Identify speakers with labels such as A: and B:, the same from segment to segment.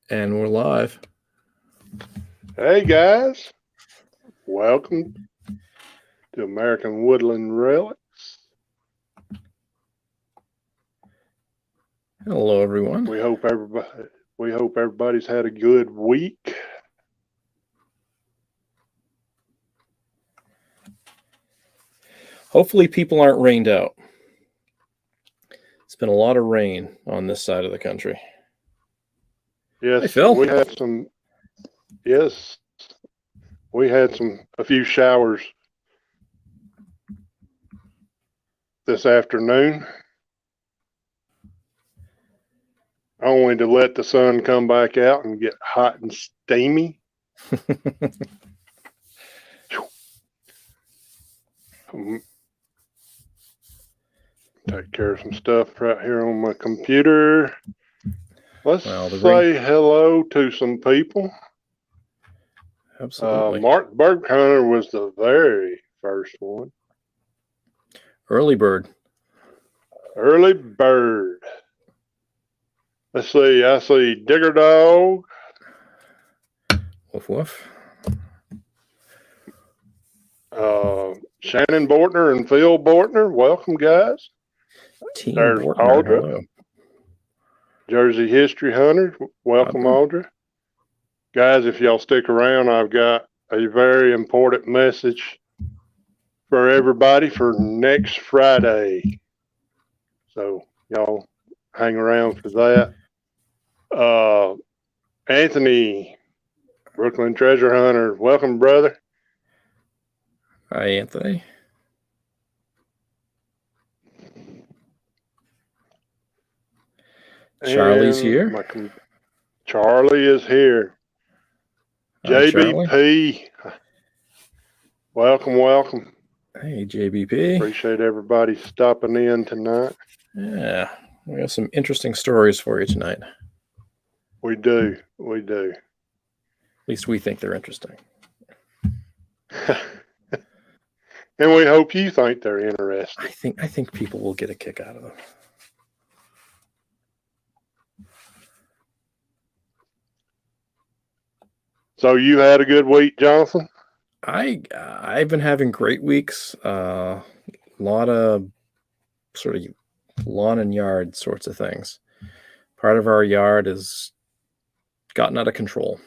A: And we're live.
B: Hey guys, welcome to American Woodland Relics.
A: Hello, everyone.
B: We hope everybody's had a good week.
A: Hopefully, people aren't rained out. It's been a lot of rain on this side of the country.
B: Yes,
A: Hey, Phil.
B: we had some. Yes, we had a few showers this afternoon, only to let the sun come back out and get hot and steamy. Take care of some stuff right here on my computer. Let's say hello to some people.
A: Absolutely.
B: Mark Berghunter was the very first one.
A: Early bird.
B: Early bird. Let's see. I see Digger Dog.
A: Woof woof.
B: Shannon Bortner and Phil Bortner. Welcome, guys.
A: Team
B: There's
A: Bortner.
B: Audra.
A: Hello.
B: Jersey History Hunter. Welcome, Audra. Guys, if y'all stick around, I've got a very important message for everybody for next Friday. So y'all hang around for that. Anthony, Brooklyn Treasure Hunter. Welcome, brother.
A: Hi, Anthony. Charlie's here.
B: Charlie is here.
A: Hi,
B: JBP. Welcome.
A: Hey, JBP.
B: Appreciate everybody stopping in tonight.
A: Yeah, we have some interesting stories for you tonight.
B: We do.
A: At least we think they're interesting.
B: And we hope you think they're interesting.
A: I think people will get a kick out of them.
B: So you had a good week, Jonathan?
A: I've been having great weeks. A lot of sort of lawn and yard sorts of things. Part of our yard has gotten out of control.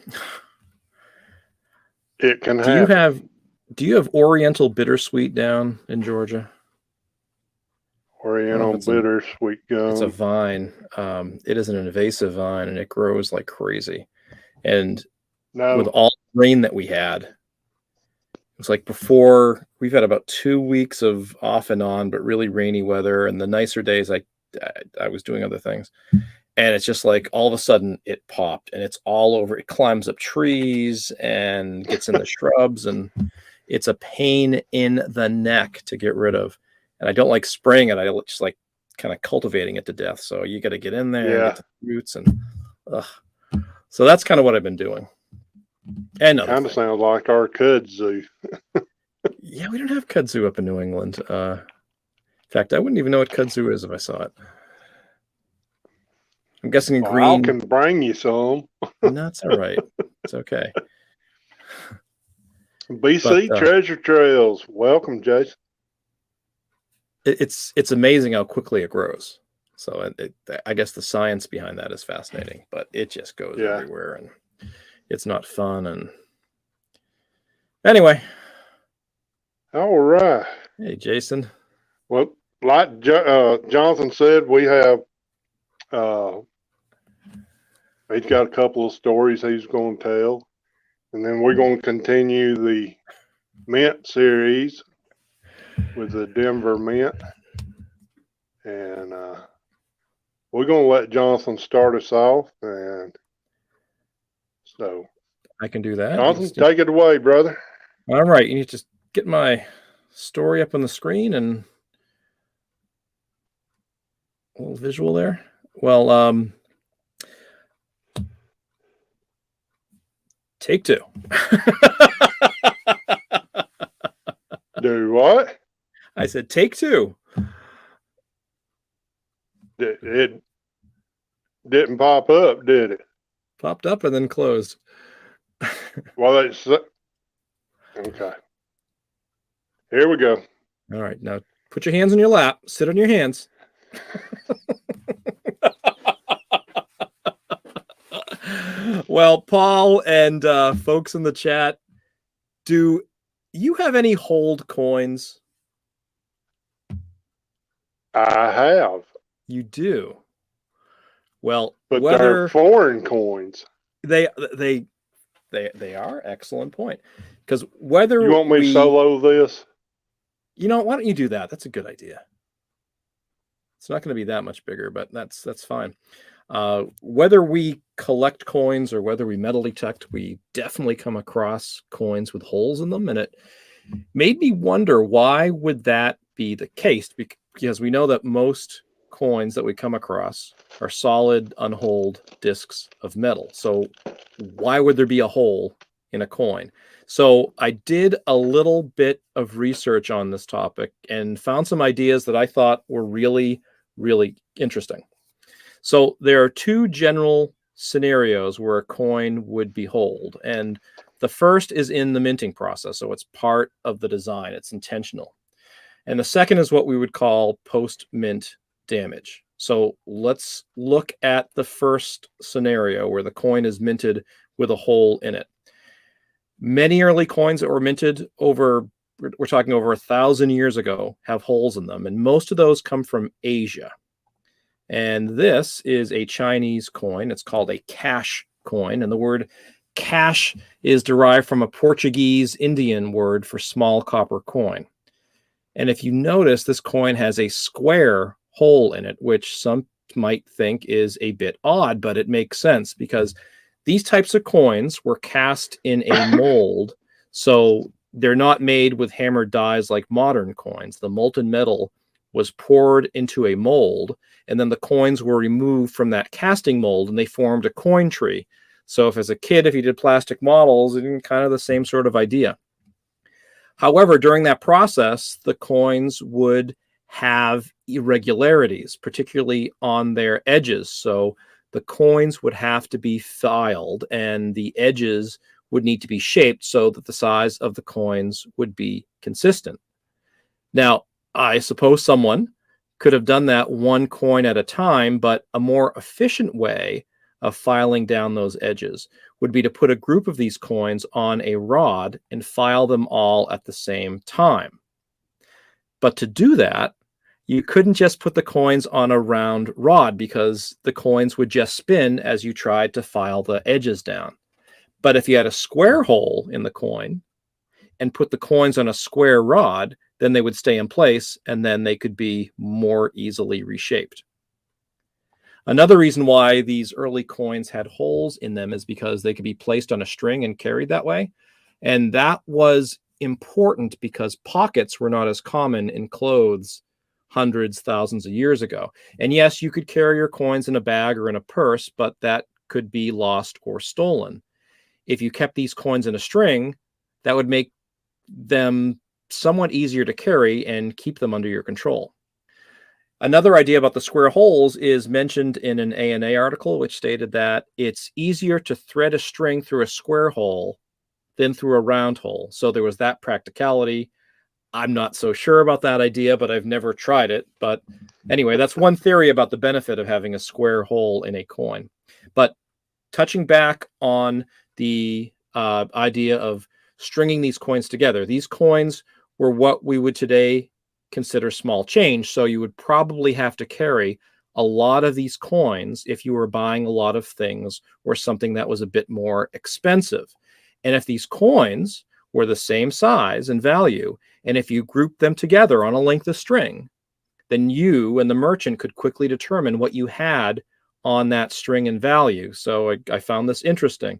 B: It can happen.
A: Do you have Oriental bittersweet down in Georgia?
B: Oriental bittersweet gum.
A: It's a vine. It is an invasive vine, and it grows like crazy. And with all the rain that we had, it was like before, we've had about 2 weeks of off and on, but really rainy weather. And the nicer days, I was doing other things. And it's just like all of a sudden it popped, and it's all over. It climbs up trees and gets in the shrubs, and it's a pain in the neck to get rid of. And I don't like spraying it. I just like kind of cultivating it to death. So you got to get in there and get to the roots. And so that's kind of what I've been doing. And
B: kind of sounds like our kudzu.
A: Yeah, we don't have kudzu up in New England. In fact, I wouldn't even know what kudzu is if I saw it. I'm guessing green.
B: I can bring you some.
A: No, it's all right. It's okay.
B: BC Treasure Trails. Welcome, Jason.
A: It's amazing how quickly it grows. So I guess the science behind that is fascinating, but it just goes everywhere, and it's not fun. And anyway.
B: All right.
A: Hey, Jason.
B: Well, like Jonathan said, we have he's got a couple of stories he's going to tell, and then we're going to continue the Mint series with the Denver Mint, and we're going to let Jonathan start us off, and so
A: I can do that.
B: Jonathan, take it away, brother.
A: All right, you need to just get my story up on the screen and a little visual there. Well, take two.
B: Do what?
A: I said take two.
B: It didn't pop up, did it?
A: Popped up and then closed.
B: Well, it's okay. Here we go.
A: All right, now put your hands on your lap. Sit on your hands. Well, Paul and folks in the chat, do you have any hold coins?
B: I have.
A: You do. Well,
B: but
A: whether
B: they're foreign coins.
A: They are. Excellent point. Because whether
B: you want me to solo this,
A: why don't you do that? That's a good idea. It's not going to be that much bigger, but that's fine. Whether we collect coins or whether we metal detect, we definitely come across coins with holes in them, and it made me wonder, why would that be the case? Because we know that most coins that we come across are solid, unholed discs of metal. So why would there be a hole in a coin? So I did a little bit of research on this topic and found some ideas that I thought were really, really interesting. So there are two general scenarios where a coin would be holed. And the first is in the minting process. So it's part of the design. It's intentional. And the second is what we would call post-mint damage. So let's look at the first scenario where the coin is minted with a hole in it. Many early coins that were minted we're talking over 1,000 years ago, have holes in them. And most of those come from Asia. And this is a Chinese coin. It's called a cash coin. And the word cash is derived from a Portuguese Indian word for small copper coin. And if you notice, this coin has a square hole in it, which some might think is a bit odd, but it makes sense because these types of coins were cast in a mold. So they're not made with hammered dies like modern coins. The molten metal was poured into a mold, and then the coins were removed from that casting mold and they formed a coin tree. So if as a kid, if you did plastic models, it's kind of the same sort of idea. However, during that process, the coins would have irregularities, particularly on their edges. So the coins would have to be filed and the edges would need to be shaped so that the size of the coins would be consistent. Now, I suppose someone could have done that one coin at a time, but a more efficient way of filing down those edges would be to put a group of these coins on a rod and file them all at the same time. But to do that, you couldn't just put the coins on a round rod because the coins would just spin as you tried to file the edges down. But if you had a square hole in the coin and put the coins on a square rod, then they would stay in place and then they could be more easily reshaped. Another reason why these early coins had holes in them is because they could be placed on a string and carried that way. And that was important because pockets were not as common in clothes hundreds, thousands of years ago. And yes, you could carry your coins in a bag or in a purse, but that could be lost or stolen. If you kept these coins in a string, that would make them somewhat easier to carry and keep them under your control. Another idea about the square holes is mentioned in an ANA article, which stated that it's easier to thread a string through a square hole than through a round hole. So there was that practicality. I'm not so sure about that idea, but I've never tried it. But anyway, that's one theory about the benefit of having a square hole in a coin. But touching back on the idea of stringing these coins together, these coins were what we would today consider small change. So you would probably have to carry a lot of these coins if you were buying a lot of things or something that was a bit more expensive. And if these coins were the same size and value, and if you grouped them together on a length of string, then you and the merchant could quickly determine what you had on that string and value. So I found this interesting.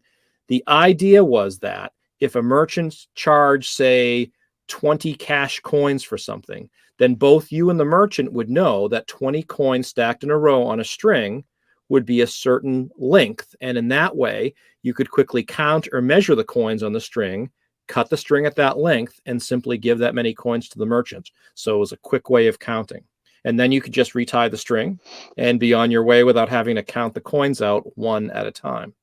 A: The idea was that if a merchant charged, say, 20 cash coins for something, then both you and the merchant would know that 20 coins stacked in a row on a string would be a certain length. And in that way, you could quickly count or measure the coins on the string, cut the string at that length, and simply give that many coins to the merchant. So it was a quick way of counting. And then you could just retie the string and be on your way without having to count the coins out one at a time.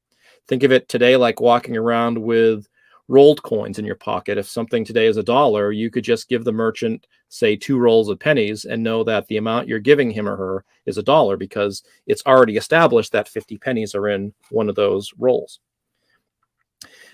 A: Think of it today like walking around with rolled coins in your pocket. If something today is $1, you could just give the merchant, say, 2 rolls of pennies and know that the amount you're giving him or her is $1 because it's already established that 50 pennies are in one of those rolls.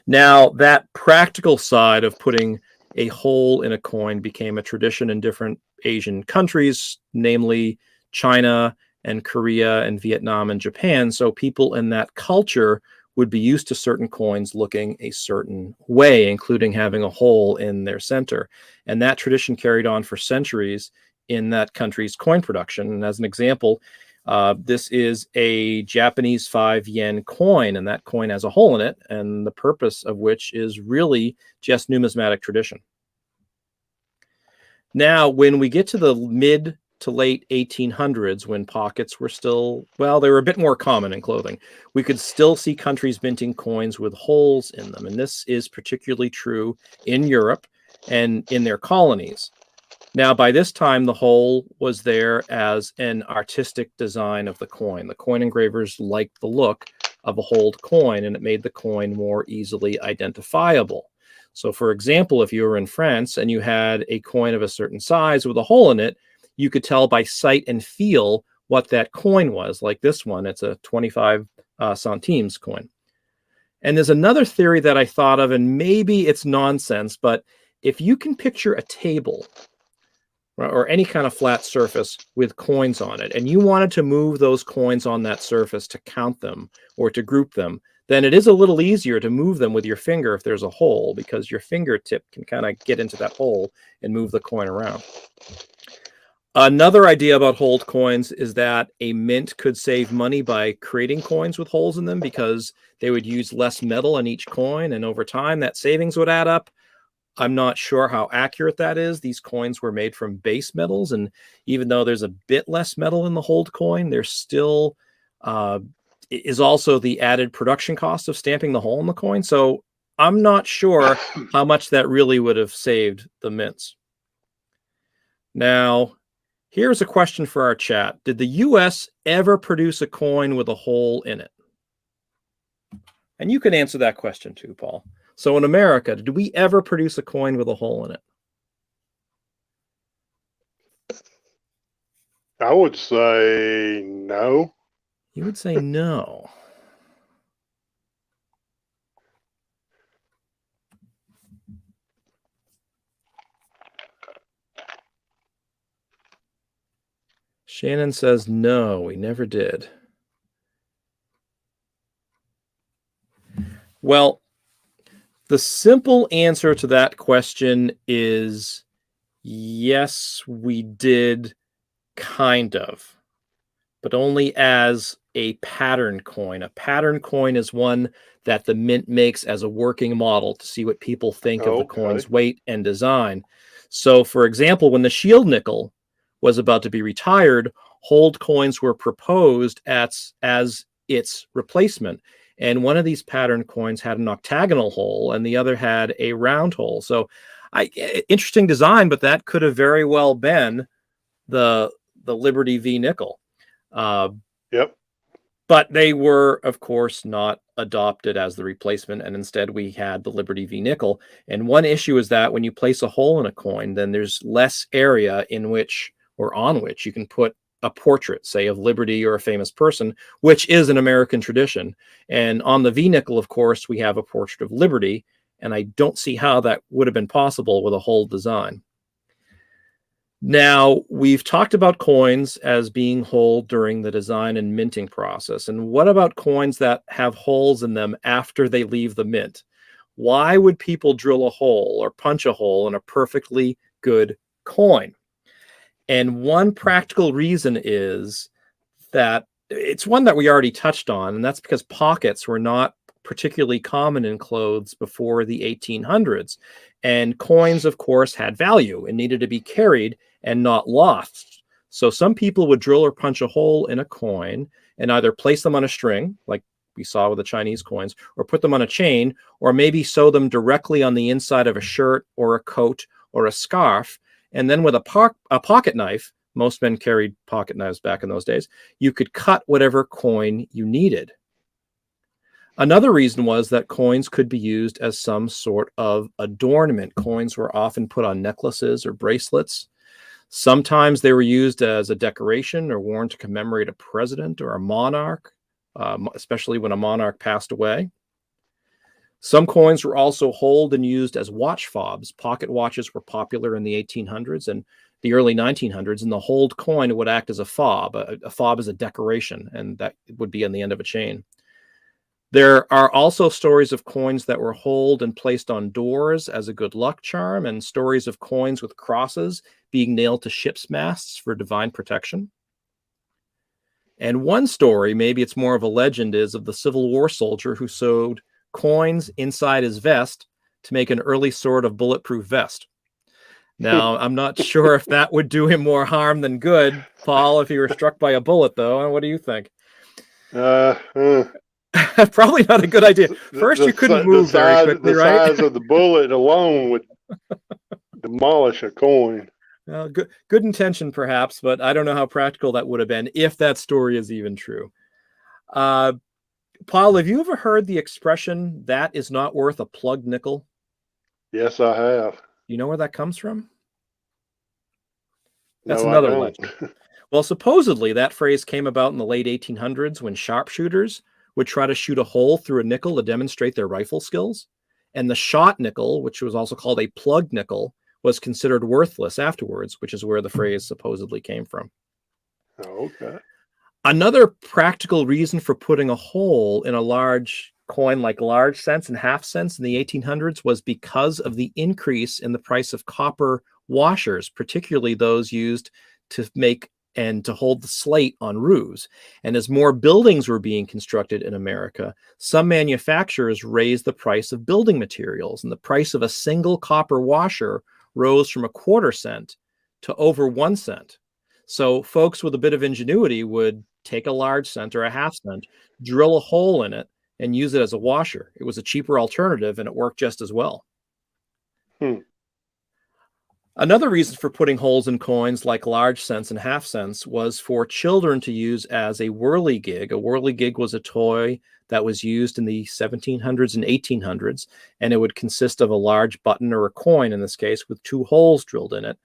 A: Now, that practical side of putting a hole in a coin became a tradition in different Asian countries, namely China and Korea and Vietnam and Japan. So people in that culture would be used to certain coins looking a certain way, including having a hole in their center. And that tradition carried on for centuries in that country's coin production. And as an example, this is a Japanese 5 yen coin, and that coin has a hole in it, and the purpose of which is really just numismatic tradition. Now, when we get to the mid to late 1800s, when pockets were still, well, they were a bit more common in clothing, we could still see countries minting coins with holes in them. And this is particularly true in Europe and in their colonies. Now, by this time, the hole was there as an artistic design of the coin. The coin engravers liked the look of a holed coin, and it made the coin more easily identifiable. So, for example, if you were in France and you had a coin of a certain size with a hole in it, you could tell by sight and feel what that coin was. Like this one, it's a 25 centimes coin. And there's another theory that I thought of, and maybe it's nonsense, but if you can picture a table or any kind of flat surface with coins on it, and you wanted to move those coins on that surface to count them or to group them, then it is a little easier to move them with your finger if there's a hole, because your fingertip can kind of get into that hole and move the coin around. Another idea about holed coins is that a mint could save money by creating coins with holes in them because they would use less metal in each coin, and over time that savings would add up. I'm not sure how accurate that is. These coins were made from base metals, and even though there's a bit less metal in the holed coin, there's still is also the added production cost of stamping the hole in the coin. So I'm not sure how much that really would have saved the mints. Now, here's a question for our chat. Did the US ever produce a coin with a hole in it? And you can answer that question too, Paul. So in America, did we ever produce a coin with a hole in it?
B: I would say no.
A: You would say no. Shannon says no, we never did. Well, the simple answer to that question is yes, we did, kind of, but only as a pattern coin. A pattern coin is one that the mint makes as a working model to see what people think of the coin's weight and design. So, for example, when the shield nickel was about to be retired, holed coins were proposed as its replacement. And one of these pattern coins had an octagonal hole and the other had a round hole. So interesting design, but that could have very well been the Liberty V nickel.
B: Yep.
A: But they were, of course, not adopted as the replacement, and instead we had the Liberty V nickel. And one issue is that when you place a hole in a coin, then there's less area in which or on which you can put a portrait, say, of Liberty or a famous person, which is an American tradition. And on the V nickel, of course, we have a portrait of Liberty, and I don't see how that would have been possible with a hole design. Now, we've talked about coins as being holed during the design and minting process. And what about coins that have holes in them after they leave the mint? Why would people drill a hole or punch a hole in a perfectly good coin? And one practical reason is that it's one that we already touched on, and that's because pockets were not particularly common in clothes before the 1800s. And coins, of course, had value and needed to be carried and not lost. So some people would drill or punch a hole in a coin and either place them on a string, like we saw with the Chinese coins, or put them on a chain, or maybe sew them directly on the inside of a shirt or a coat or a scarf. And then with a pocket knife, most men carried pocket knives back in those days, you could cut whatever coin you needed. Another reason was that coins could be used as some sort of adornment. Coins were often put on necklaces or bracelets. Sometimes they were used as a decoration or worn to commemorate a president or a monarch, especially when a monarch passed away. Some coins were also holed and used as watch fobs. Pocket watches were popular in the 1800s and the early 1900s, and the holed coin would act as a fob. A fob is a decoration, and that would be on the end of a chain. There are also stories of coins that were holed and placed on doors as a good luck charm, and stories of coins with crosses being nailed to ships' masts for divine protection. And one story, maybe it's more of a legend, is of the Civil War soldier who sewed coins inside his vest to make an early sort of bulletproof vest. Now, I'm not sure if that would do him more harm than good, Paul, if he were struck by a bullet, though. What do you think? Probably not a good idea. First, you couldn't move very quickly, right?
B: The size of the bullet alone would demolish a coin.
A: Well, good intention, perhaps, but I don't know how practical that would have been if that story is even true. Paul, have you ever heard the expression, "that is not worth a plugged nickel"?
B: Yes, I have.
A: You know where that comes from?
B: No,
A: That's another legend. Well, supposedly that phrase came about in the late 1800s when sharpshooters would try to shoot a hole through a nickel to demonstrate their rifle skills. And the shot nickel, which was also called a plugged nickel, was considered worthless afterwards, which is where the phrase supposedly came from.
B: Oh, okay.
A: Another practical reason for putting a hole in a large coin like large cents and half cents in the 1800s was because of the increase in the price of copper washers, particularly those used to make and to hold the slate on roofs. And as more buildings were being constructed in America, some manufacturers raised the price of building materials, and the price of a single copper washer rose from a quarter cent to over 1 cent. So folks with a bit of ingenuity would take a large cent or a half cent, drill a hole in it, and use it as a washer. It was a cheaper alternative, and it worked just as well. Another reason for putting holes in coins like large cents and half cents was for children to use as a whirligig. A whirligig was a toy that was used in the 1700s and 1800s, and it would consist of a large button or a coin, in this case, with 2 holes drilled in it.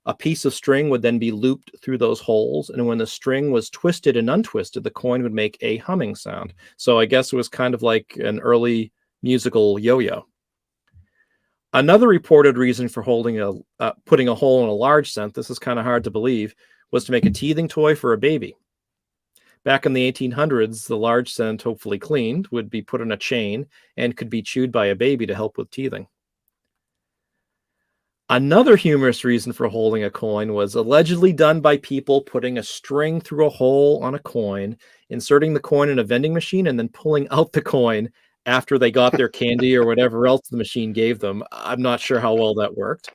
A: A piece of string would then be looped through those holes, and when the string was twisted and untwisted, the coin would make a humming sound. So I guess it was kind of like an early musical yo-yo. Another reported reason for putting a hole in a large cent, this is kind of hard to believe, was to make a teething toy for a baby. Back in the 1800s, the large cent, hopefully cleaned, would be put in a chain and could be chewed by a baby to help with teething. Another humorous reason for holding a coin was allegedly done by people putting a string through a hole on a coin, inserting the coin in a vending machine, and then pulling out the coin after they got their candy or whatever else the machine gave them. I'm not sure how well that worked.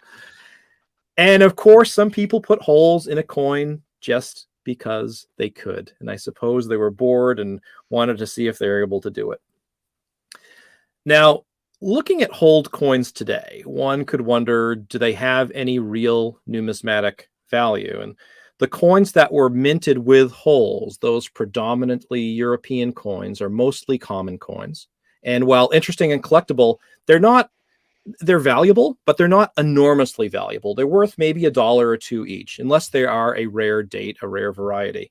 A: And of course, some people put holes in a coin just because they could. And I suppose they were bored and wanted to see if they were able to do it. Now, looking at hold coins today, one could wonder, do they have any real numismatic value? And the coins that were minted with holes, those predominantly European coins, are mostly common coins. And while interesting and collectible, they're valuable, but they're not enormously valuable. They're worth maybe $1 or $2 each, unless they are a rare date, a rare variety.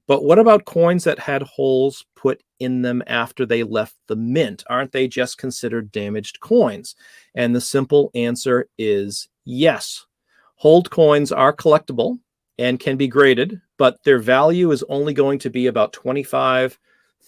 A: But what about coins that had holes put in them after they left the mint? Aren't they just considered damaged coins? And the simple answer is yes. Hold coins are collectible and can be graded, but their value is only going to be about 25,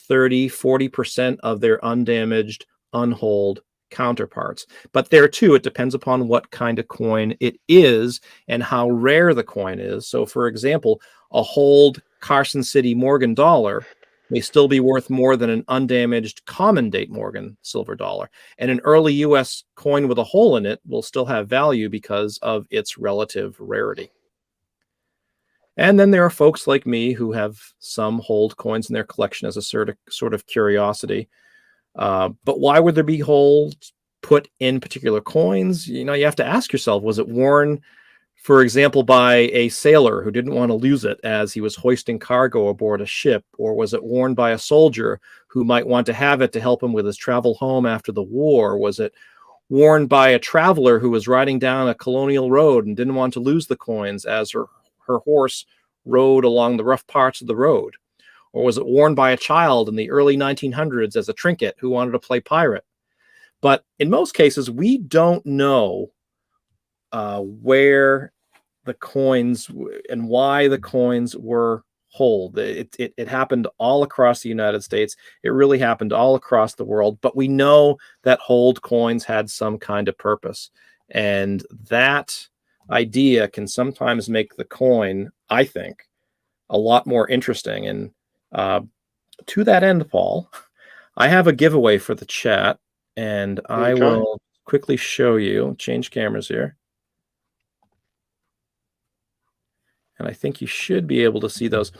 A: 30, 40% of their undamaged, unhold counterparts. But there too, it depends upon what kind of coin it is and how rare the coin is. So for example, a hold Carson City Morgan dollar may still be worth more than an undamaged common date Morgan silver dollar. And an early US coin with a hole in it will still have value because of its relative rarity. And then there are folks like me who have some hold coins in their collection as a sort of curiosity. But why would there be holes put in particular coins? You know, you have to ask yourself, was it worn for example, by a sailor who didn't want to lose it as he was hoisting cargo aboard a ship? Or was it worn by a soldier who might want to have it to help him with his travel home after the war? Was it worn by a traveler who was riding down a colonial road and didn't want to lose the coins as her horse rode along the rough parts of the road? Or was it worn by a child in the early 1900s as a trinket who wanted to play pirate? But in most cases, we don't know where the coins and why the coins were hold. It happened all across the United States. It really happened all across the world. But we know that hold coins had some kind of purpose. And that idea can sometimes make the coin, I think, a lot more interesting. And to that end, Paul, I have a giveaway for the chat, and I will quickly show you. Change cameras here. And I think you should be able to see those.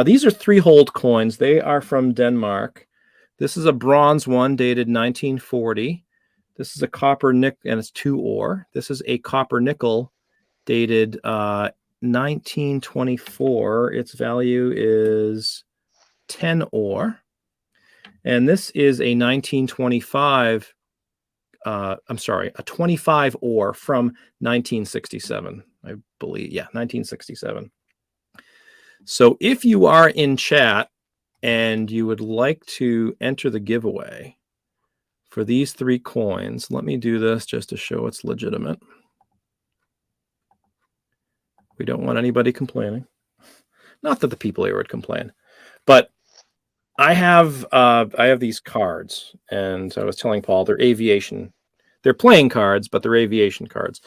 A: These are 3-hold coins. They are from Denmark. This is a bronze one dated 1940. This is a copper nickel, and it's 2 ore. This is a copper nickel dated 1924. Its value is 10 ore. And this is a 1925, I'm sorry, a 25 ore from 1967, I believe. Yeah, 1967. So if you are in chat and you would like to enter the giveaway for these 3 coins, let me do this just to show it's legitimate. We don't want anybody complaining. Not that the people here would complain, but I have these cards, and I was telling Paul they're aviation. They're playing cards, but they're aviation cards.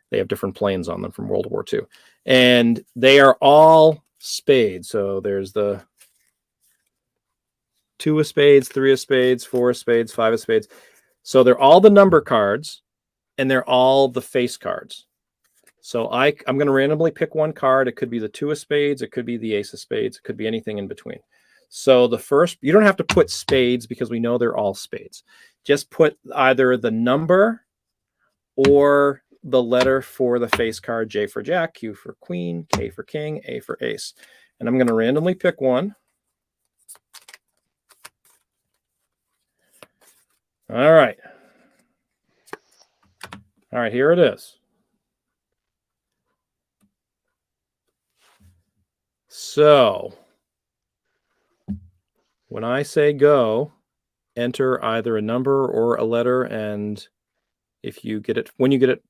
A: They have different planes on them from World War II. And they are all spades. So there's the 2 of spades, 3 of spades, 4 of spades, 5 of spades. So they're all the number cards, and they're all the face cards. So I'm going to randomly pick one card. It could be the 2 of spades. It could be the ace of spades. It could be anything in between. So the first, you don't have to put spades because we know they're all spades. Just put either the number or the letter for the face card. J for jack, Q for queen, K for king, A for ace. And I'm going to randomly pick one. All right. All right, here it is. So when I say go, enter either a number or a letter, and if you get it, when you get it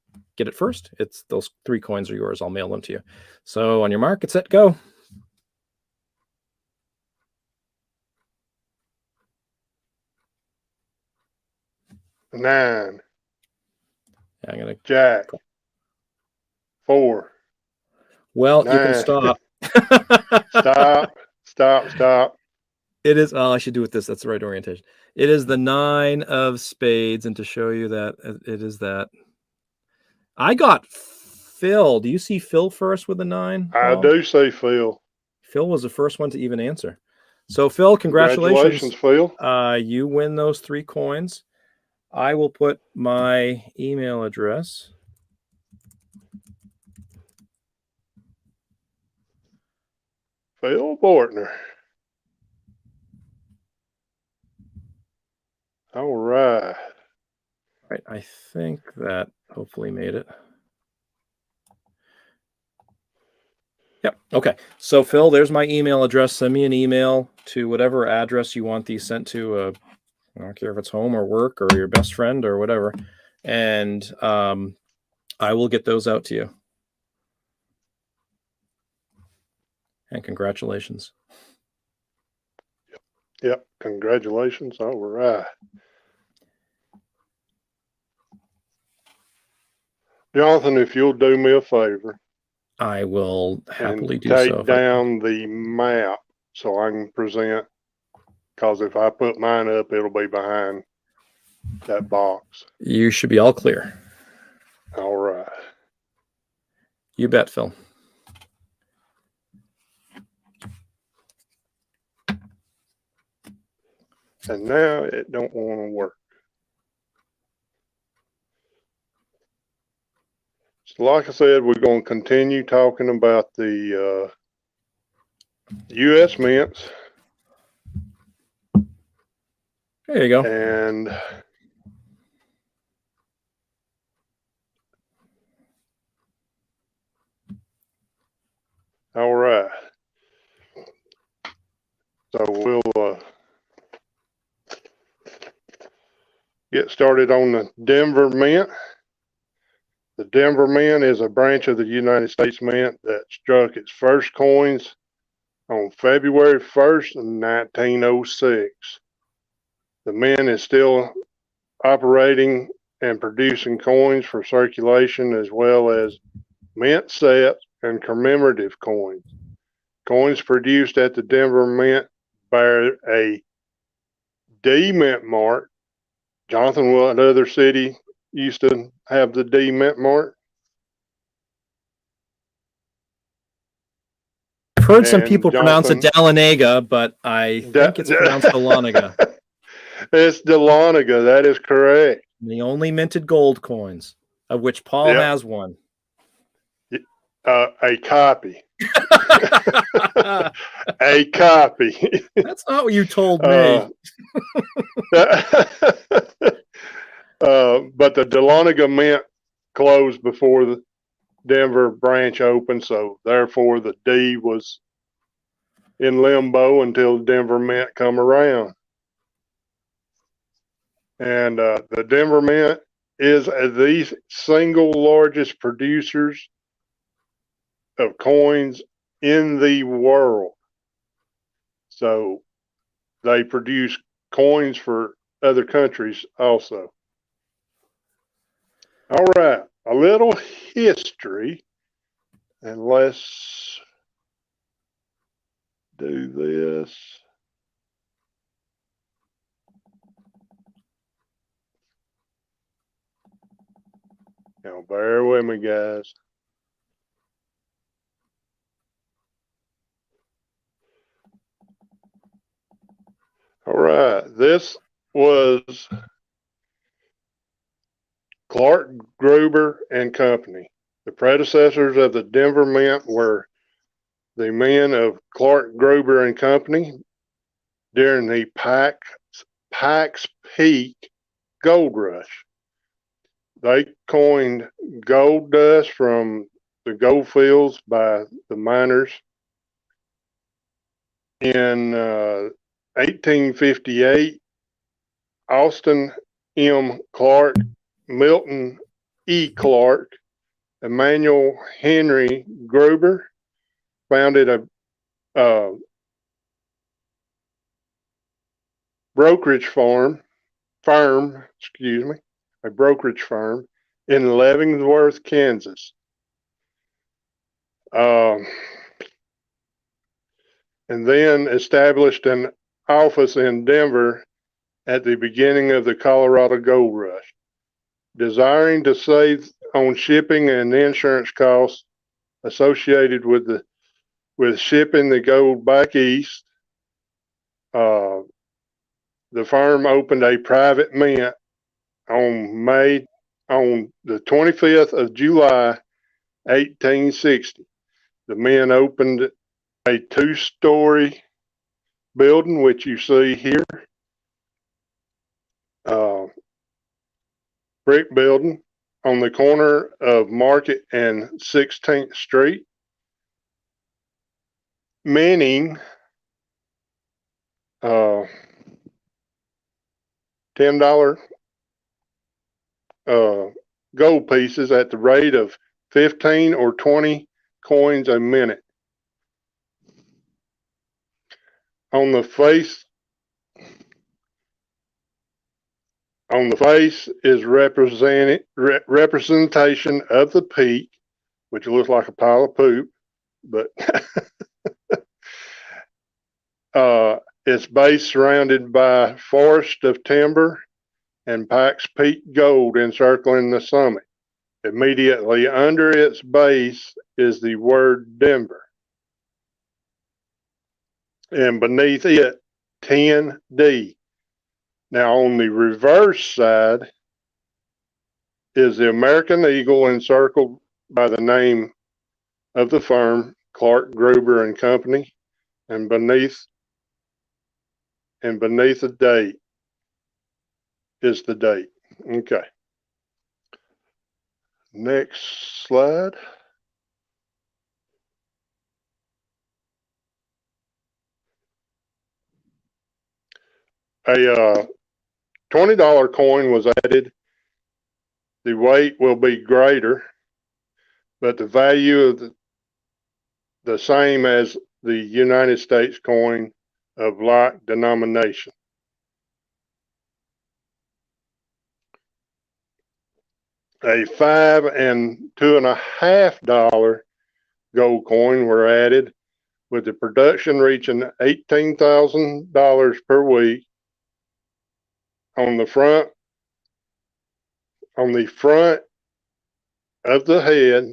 A: first, it's those 3 coins are yours. I'll mail them to you. So on your mark, get set, go.
B: Nine.
A: I'm gonna
B: jack. 4.
A: Well,
B: 9.
A: you can stop.
B: Stop.
A: It is. Oh, I should do it this. That's the right orientation. It is the 9 of spades, and to show you that it is that. I got Phil. Do you see Phil first with a 9?
B: I do see Phil.
A: Phil was the first one to even answer. So Phil, congratulations.
B: Phil.
A: You win those 3 coins. I will put my email address.
B: Phil Bortner. All right.
A: Right. I think that hopefully made it. Yep. Okay. So Phil, there's my email address. Send me an email to whatever address you want these sent to. I don't care if it's home or work or your best friend or whatever. And I will get those out to you. And congratulations.
B: Yep. Congratulations. All right. Jonathan, if you'll do me a favor.
A: I will happily do
B: so.
A: Take
B: down the map so I can present. Because if I put mine up, it'll be behind that box.
A: You should be all clear.
B: All right.
A: You bet, Phil.
B: And now it don't want to work. like I said, we're going to continue talking about the U.S. mints.
A: There you go.
B: And all right. So we'll get started on the Denver Mint. The Denver Mint is a branch of the United States Mint that struck its first coins on February 1st, 1906. The mint is still operating and producing coins for circulation, as well as mint sets and commemorative coins. Coins produced at the Denver Mint bear a D mint mark. Jonathan, what other city used to have the D mint mark?
A: I've heard some people pronounce it Dahlonega, but I think it's pronounced Dahlonega.
B: It's Dahlonega, that is correct.
A: The only minted gold coins, of which Paul has one.
B: A copy. A copy.
A: That's not what you told me.
B: But the Dahlonega Mint closed before the Denver branch opened, so therefore the D was in limbo until the Denver Mint come around. And the Denver Mint is the single largest producers of coins in the world. So they produce coins for other countries also. All right, a little history, and let's do this. Now, bear with me, guys. All right, this was Clark Gruber and Company. The predecessors of the Denver Mint were the men of Clark Gruber and Company during the Pikes Peak Gold Rush. They coined gold dust from the gold fields by the miners. In 1858, Austin M. Clark, Milton E. Clark, Emmanuel Henry Gruber founded a brokerage firm, a brokerage firm in Leavenworth, Kansas. And then established an office in Denver at the beginning of the Colorado Gold Rush. Desiring to save on shipping and insurance costs associated with shipping the gold back east, the firm opened a private mint on the 25th of July, 1860. The mint opened a 2-story building, which you see here, brick building on the corner of Market and 16th Street, minting $10 gold pieces at the rate of 15 or 20 coins a minute. On the face is representation of the peak, which looks like a pile of poop, but its base surrounded by forest of timber and Pikes Peak gold encircling the summit. Immediately under its base is the word Denver, and beneath it 10D. Now on the reverse side is the American eagle encircled by the name of the firm, Clark Gruber and Company, and beneath the date is the date. Okay. Next slide. A $20 coin was added. The weight will be greater, but the value of the same as the United States coin of like denomination. A $5 and $2.50 gold coin were added, with the production reaching $18,000 per week. On the front of the head,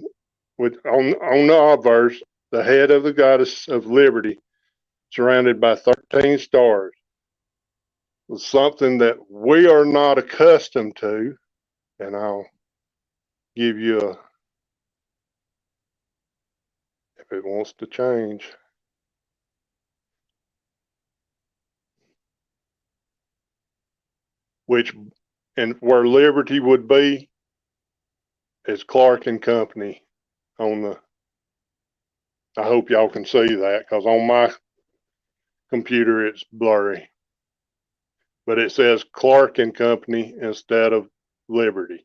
B: on the obverse, the head of the goddess of liberty, surrounded by 13 stars, was something that we are not accustomed to, and I'll give you if it wants to change. Where Liberty would be is Clark and Company on the, I hope y'all can see that, because on my computer it's blurry. But it says Clark and Company instead of Liberty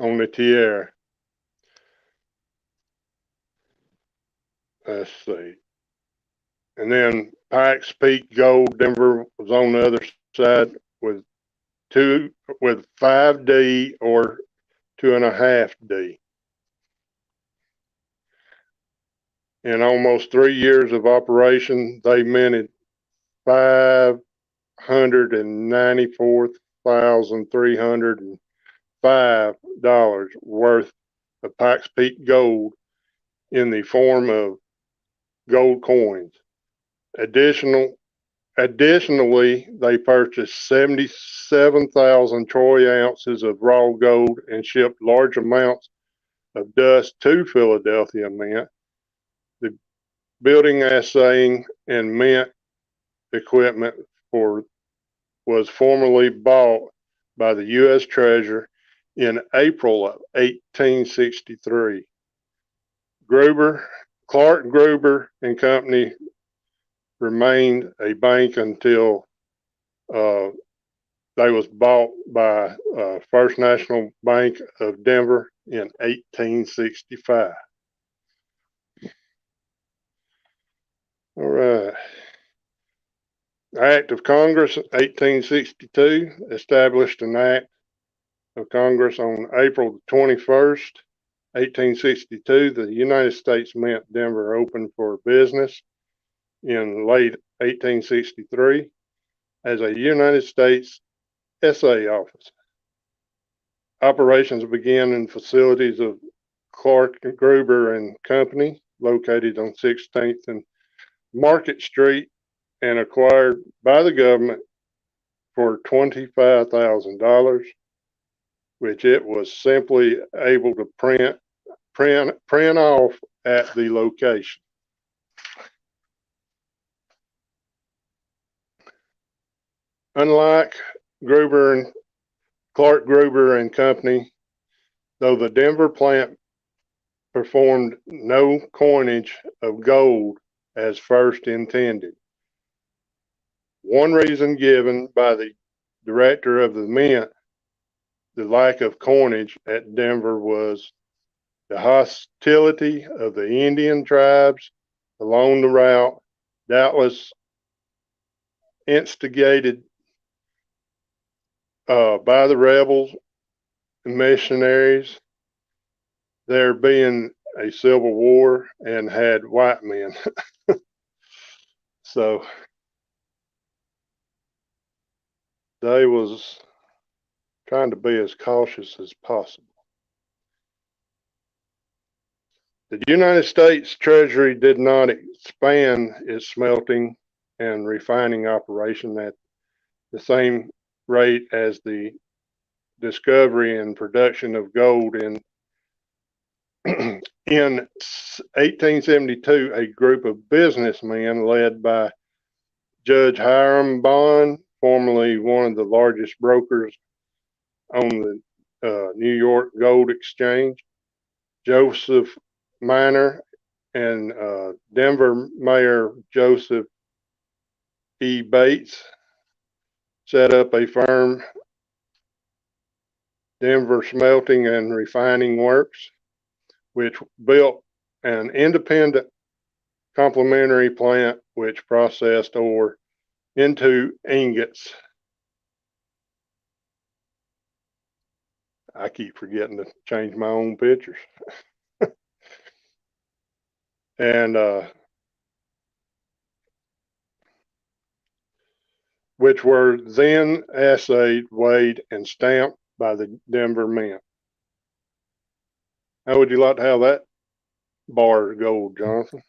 B: on the tiara. Let's see. And then Pikes Peak Gold Denver was on the other side with 5D or 2.5D. In almost 3 years of operation, they minted $594,305 worth of Pikes Peak gold in the form of gold coins. Additionally, they purchased 77,000 troy ounces of raw gold and shipped large amounts of dust to Philadelphia Mint. The building, assaying, and mint equipment was formally bought by the U.S. Treasury in April of 1863. Clark Gruber and Company remained a bank until they was bought by First National Bank of Denver in 1865. All right. Act of Congress, 1862, established an Act of Congress on April 21st, 1862. The United States Mint Denver opened for business in late 1863 as a United States SA office. Operations began in facilities of Clark Gruber and Company, located on 16th and Market Street, and acquired by the government for $25,000, which it was simply able to print off at the location. Unlike Clark Gruber and Company, though the Denver plant performed no coinage of gold as first intended. One reason given by the director of the mint, the lack of coinage at Denver, was the hostility of the Indian tribes along the route, doubtless instigated by the rebels and missionaries, there being a civil war and had white men. So they was trying to be as cautious as possible. The United States Treasury did not expand its smelting and refining operation at the same rate as the discovery and production of gold in 1872, a group of businessmen led by Judge Hiram Bond, formerly one of the largest brokers on the New York Gold Exchange, Joseph Miner, and Denver Mayor Joseph E. Bates set up a firm, Denver Smelting and Refining Works, which built an independent complementary plant which processed ore into ingots. I keep forgetting to change my own pictures. And which were then assayed, weighed, and stamped by the Denver Mint. How would you like to have that bar of gold, Jonathan?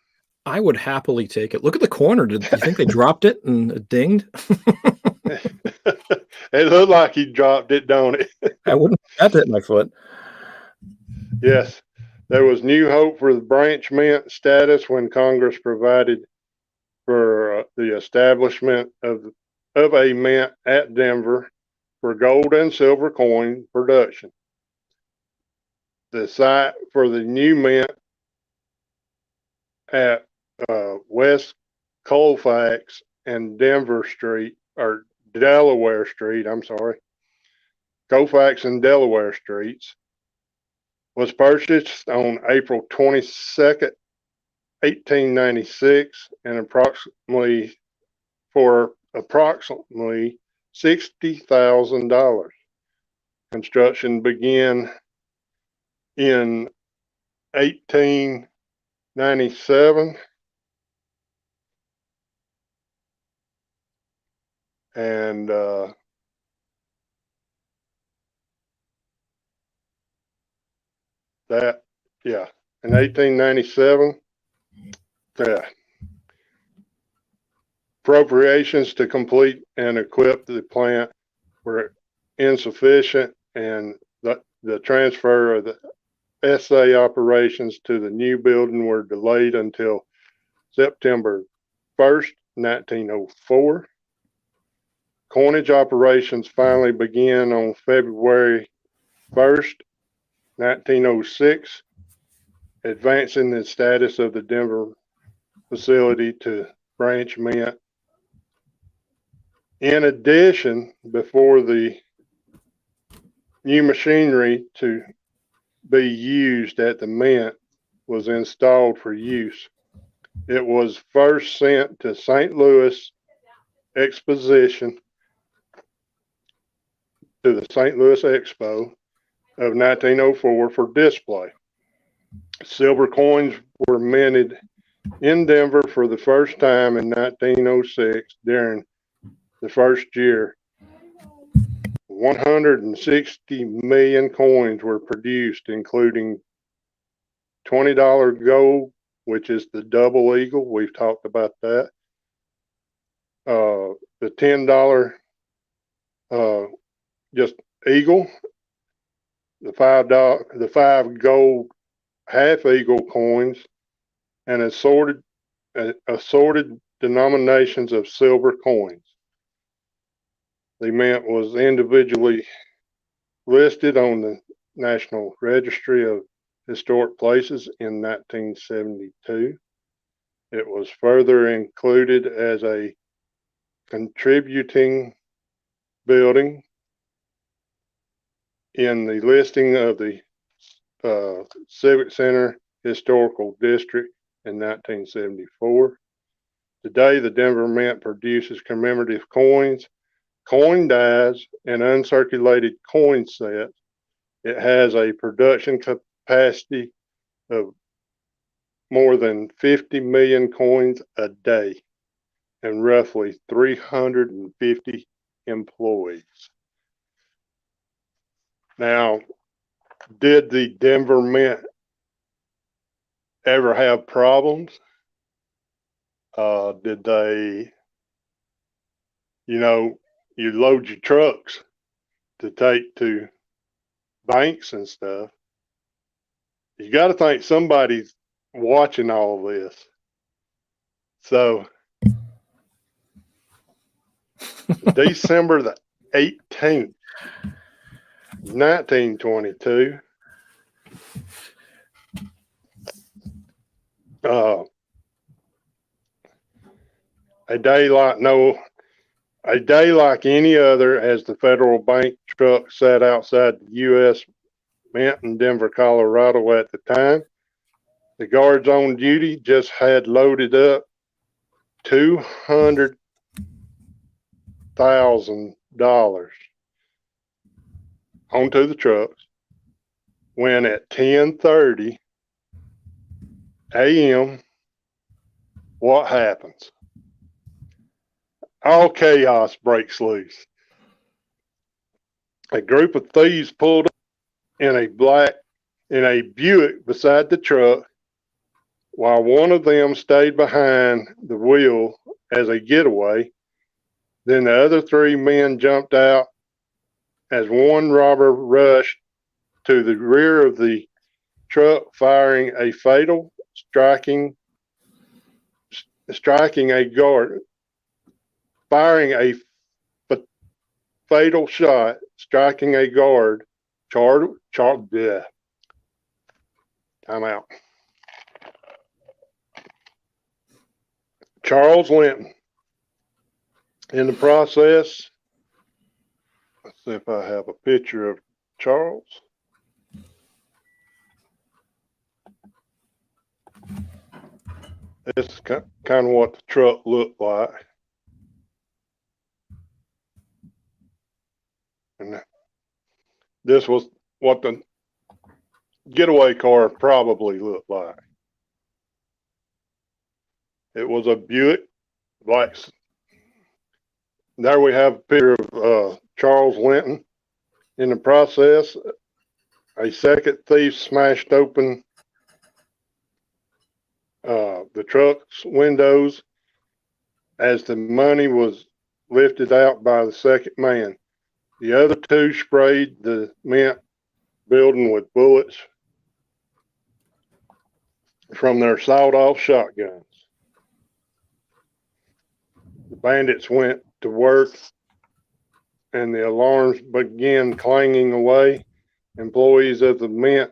A: I would happily take it. Look at the corner. Do you think they dropped it and it dinged?
B: It looked like he dropped it, don't it?
A: I wouldn't have hit my foot.
B: Yes. There was new hope for the branch mint status when Congress provided for the establishment of a mint at Denver for gold and silver coin production. The site for the new mint at West Colfax and Delaware Street, Colfax and Delaware Streets, was purchased on April 22nd, 1896, and approximately $60,000. Construction began in 1897, and in 1897, appropriations to complete and equip the plant were insufficient, and the transfer of the assay operations to the new building were delayed until September 1st, 1904. Coinage operations finally began on February 1st, 1906, advancing the status of the Denver facility to branch mint. In addition, before the new machinery to be used at the mint was installed for use, it was first sent to St. Louis Exposition, to the St. Louis Expo of 1904 for display. Silver coins were minted in Denver for the first time in 1906. During the first year, 160 million coins were produced, including $20 gold, which is the double eagle. We've talked about that. The $10 just eagle, the five gold half eagle coins, and assorted denominations of silver coins. The mint was individually listed on the National Registry of Historic Places in 1972. It was further included as a contributing building in the listing of the Civic Center Historical District in 1974. Today, the Denver Mint produces commemorative coins, coin dies, and uncirculated coin sets. It has a production capacity of more than 50 million coins a day and roughly 350 employees. Now, did the Denver Mint ever have problems? Did they, you load your trucks to take to banks and stuff. You got to think somebody's watching all of this. So December the 18th, 1922, a day like any other, as the federal bank truck sat outside the U.S. Mint in Denver, Colorado at the time. The guards on duty just had loaded up $200,000 onto the trucks when at 10:30 a.m., what happens? All chaos breaks loose. A group of thieves pulled up in a Buick beside the truck, while one of them stayed behind the wheel as a getaway. Then the other three men jumped out as one robber rushed to the rear of the truck, firing a fatal shot, striking a guard. Time out. Charles Linton. In the process, let's see if I have a picture of Charles. This is kind of what the truck looked like. And this was what the getaway car probably looked like. It was a Buick. There we have a picture of Charles Linton. In the process, a second thief smashed open the truck's windows as the money was lifted out by the second man. The other two sprayed the Mint building with bullets from their sawed-off shotguns. The bandits went to work and the alarms began clanging away. Employees of the Mint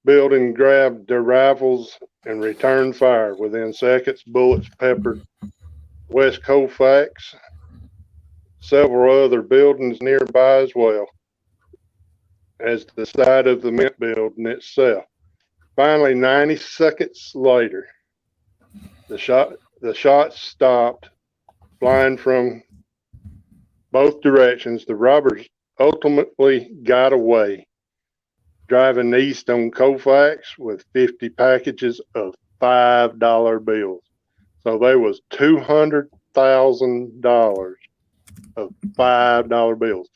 B: building grabbed their rifles and returned fire. Within seconds, bullets peppered West Colfax, several other buildings nearby, as well as the side of the Mint building itself. Finally, 90 seconds later, the shots stopped, flying from both directions. The robbers ultimately got away, driving east on Colfax with 50 packages of $5 bills. So there was $200,000 of $5 bills.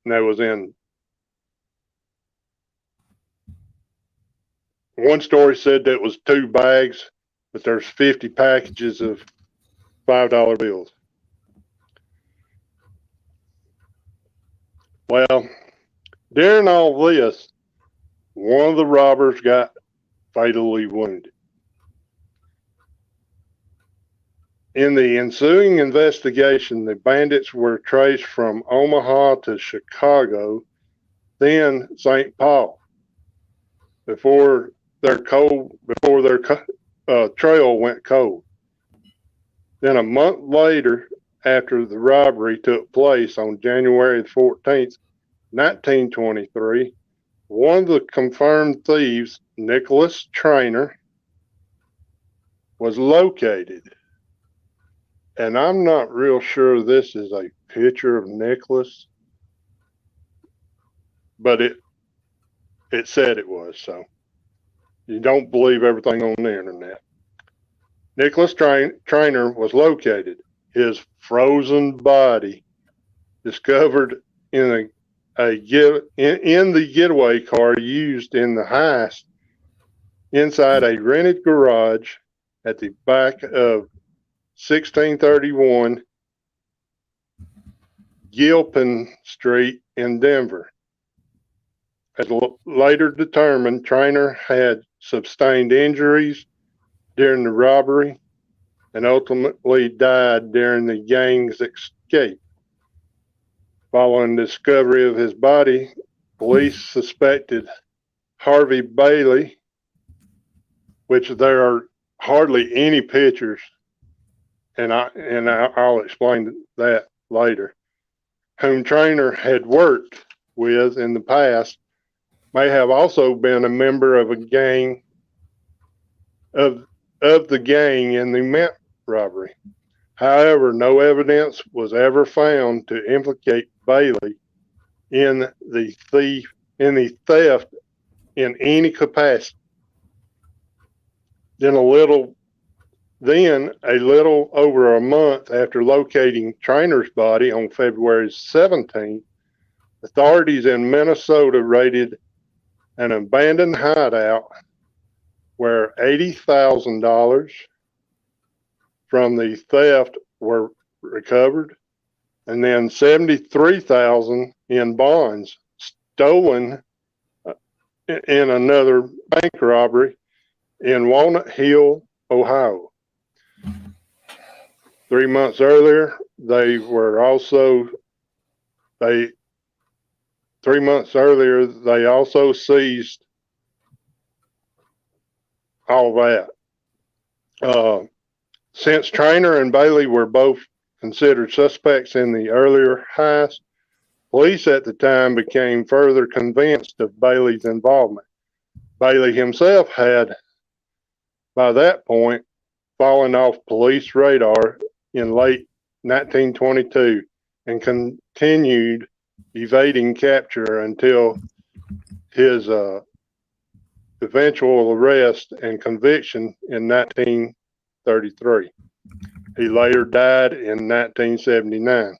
B: And that was in, one story said that it was 2 bags, but there's 50 packages of $5 bills. Well, during all this, one of the robbers got fatally wounded. In the ensuing investigation, the bandits were traced from Omaha to Chicago, then St. Paul, before their trail went cold. Then a month later, after the robbery took place on January 14th, 1923, one of the confirmed thieves, Nicholas Trainer, was located. And I'm not real sure this is a picture of Nicholas, but it said it was, so you don't believe everything on the internet. Nicholas Trainer was located. His frozen body discovered in the getaway car used in the heist inside a rented garage at the back of 1631 Gilpin Street in Denver. as later determined, Traynor had sustained injuries during the robbery and ultimately died during the gang's escape. Following the discovery of his body, police suspected Harvey Bailey, which there are hardly any pictures, and I'll explain that later, whom Traynor had worked with in the past, may have also been a member of a gang of the gang in the Mint robbery. However, no evidence was ever found to implicate Bailey in the theft in any capacity. Then a little over a month after locating Traynor's body on February 17th, authorities in Minnesota raided an abandoned hideout where $80,000 from the theft were recovered, and then $73,000 in bonds stolen in another bank robbery in Walnut Hill, Ohio. 3 months earlier, they also seized all that. Since Traynor and Bailey were both considered suspects in the earlier heist, police at the time became further convinced of Bailey's involvement. Bailey himself had, by that point, fallen off police radar in late 1922 and continued evading capture until his eventual arrest and conviction in 1933. He later died in 1979.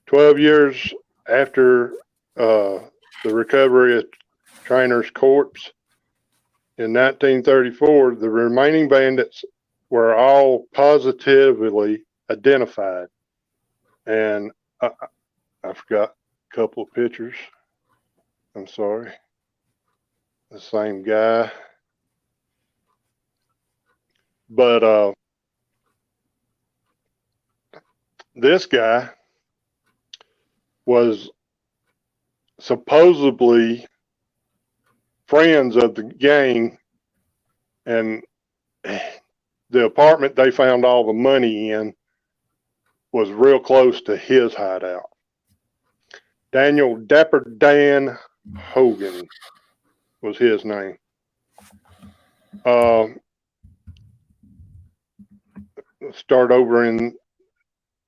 B: 12 years after the recovery of Traynor's corpse in 1934, the remaining bandits were all positively identified. And I forgot a couple of pictures. I'm sorry. The same guy. But this guy was supposedly friends of the gang, and the apartment they found all the money in was real close to his hideout. Dapper Dan Hogan was his name. Start over in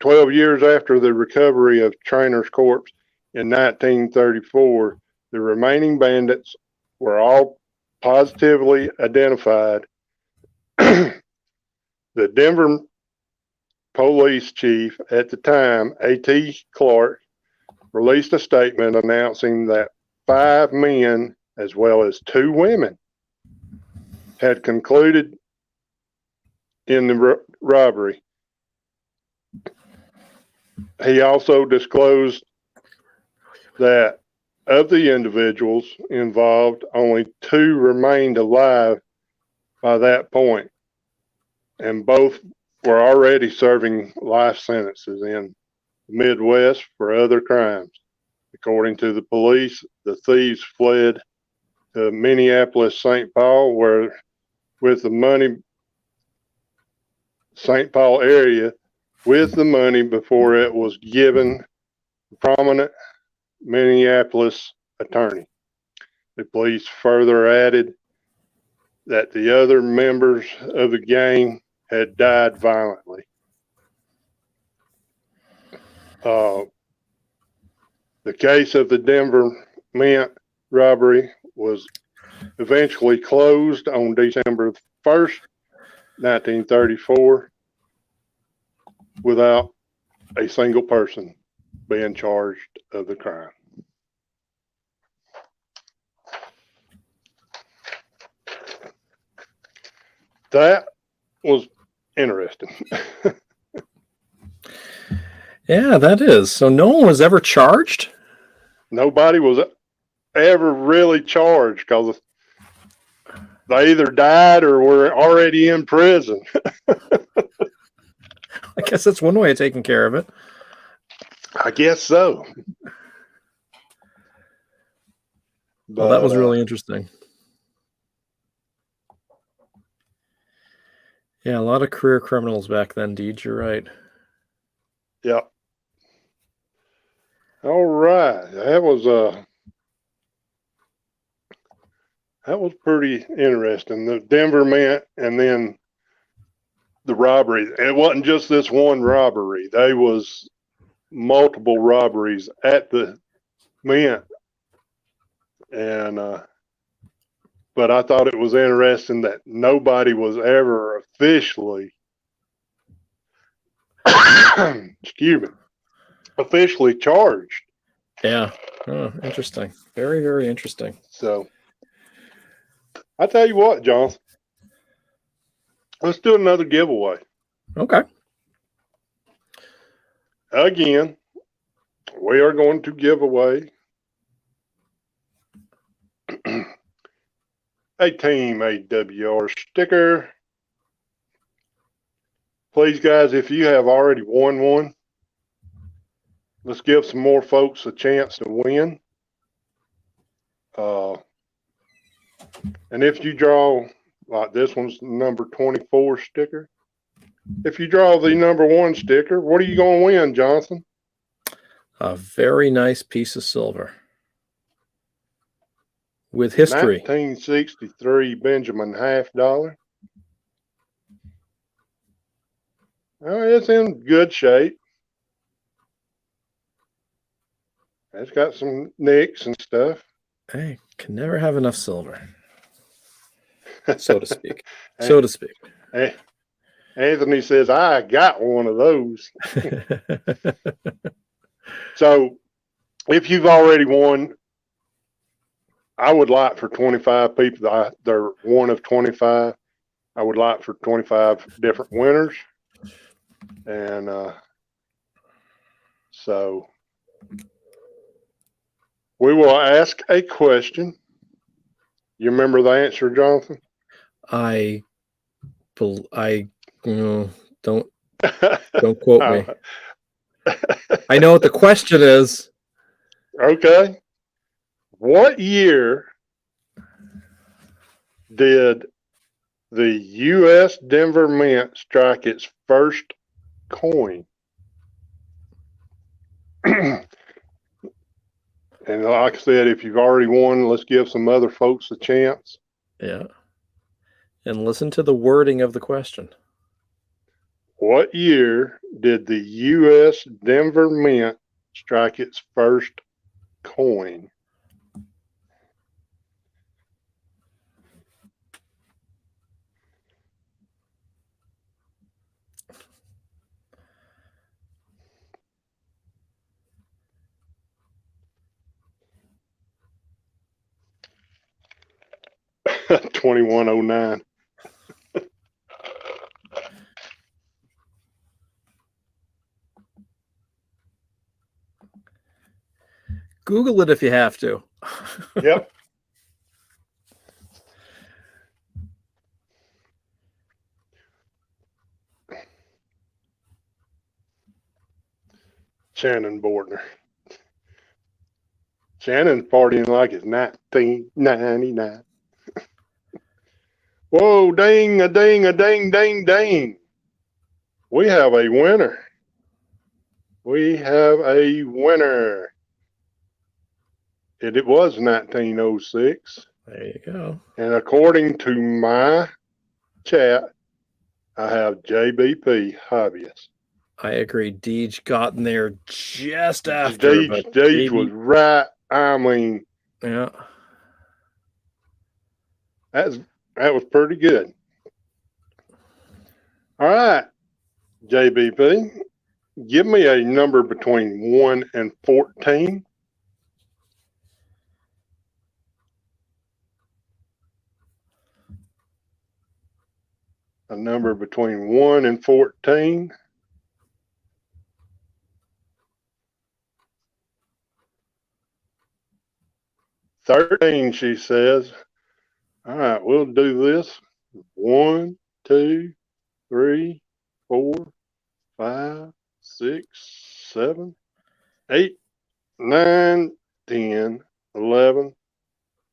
B: 12 years after the recovery of Traynor's corpse in 1934, the remaining bandits were all positively identified. The Denver police chief at the time, A.T. Clark, released a statement announcing that 5 men, as well as 2 women, had concluded in the robbery. He also disclosed that of the individuals involved, only 2 remained alive by that point, and both were already serving life sentences in the Midwest for other crimes. According to the police, the thieves fled to Minneapolis, St. Paul, where with the money, St. Paul area, with the money before it was given a prominent Minneapolis attorney. The police further added that the other members of the gang had died violently. The case of the Denver Mint robbery was eventually closed on December 1st, 1934, without a single person being charged of the crime. That was interesting.
A: Yeah, that is. So no one was ever charged?
B: Nobody was ever really charged because they either died or were already in prison.
A: I guess that's one way of taking care of it.
B: I guess so.
A: Well, that was really interesting. Yeah, a lot of career criminals back then, Deej. You're right.
B: Yep. All right. That was pretty interesting. The Denver Mint and then the robbery. It wasn't just this one robbery. There was multiple robberies at the Mint. And but I thought it was interesting that nobody was ever officially excuse me, officially charged.
A: Yeah. Oh, interesting. Very, very interesting.
B: So I tell you what, Jonathan, let's do another giveaway.
A: Okay.
B: Again, we are going to give away a Team AWR sticker. Please, guys, if you have already won one, let's give some more folks a chance to win. And if you draw, like this one's number 24 sticker, if you draw the number 1 sticker, what are you going to win, Jonathan?
A: A very nice piece of silver with history.
B: 1963 Benjamin half dollar. Oh, it's in good shape. It's got some nicks and stuff.
A: Hey, can never have enough silver, so to speak. So to speak.
B: Hey, Anthony says, I got one of those. So if you've already won, I would like for 25 people, they're one of 25. I would like for 25 different winners. And so we will ask a question. You remember the answer, Jonathan?
A: I don't quote me. I know what the question is.
B: Okay. What year did the U.S. Denver Mint strike its first coin? And like I said, if you've already won, let's give some other folks a chance.
A: Yeah. And listen to the wording of the question.
B: What year did the U.S. Denver Mint strike its first coin? $21.09.
A: Google it if you have to.
B: Yep. Shannon Bordner. Shannon's partying like it's 1999. Whoa, ding, a ding, a ding, ding, ding. We have a winner. We have a winner. It was 1906.
A: There you go.
B: And according to my chat, I have JBP Hobbyist.
A: I agree. Deej got in there just after.
B: Deej was right. I mean,
A: yeah,
B: that was pretty good. All right, JBP, give me a number between 1 and 14. A number between 1 and 14. 13, she says. All right, we'll do this. 1, 2, 3, 4, 5, 6, 7, 8, 9, 10, 11,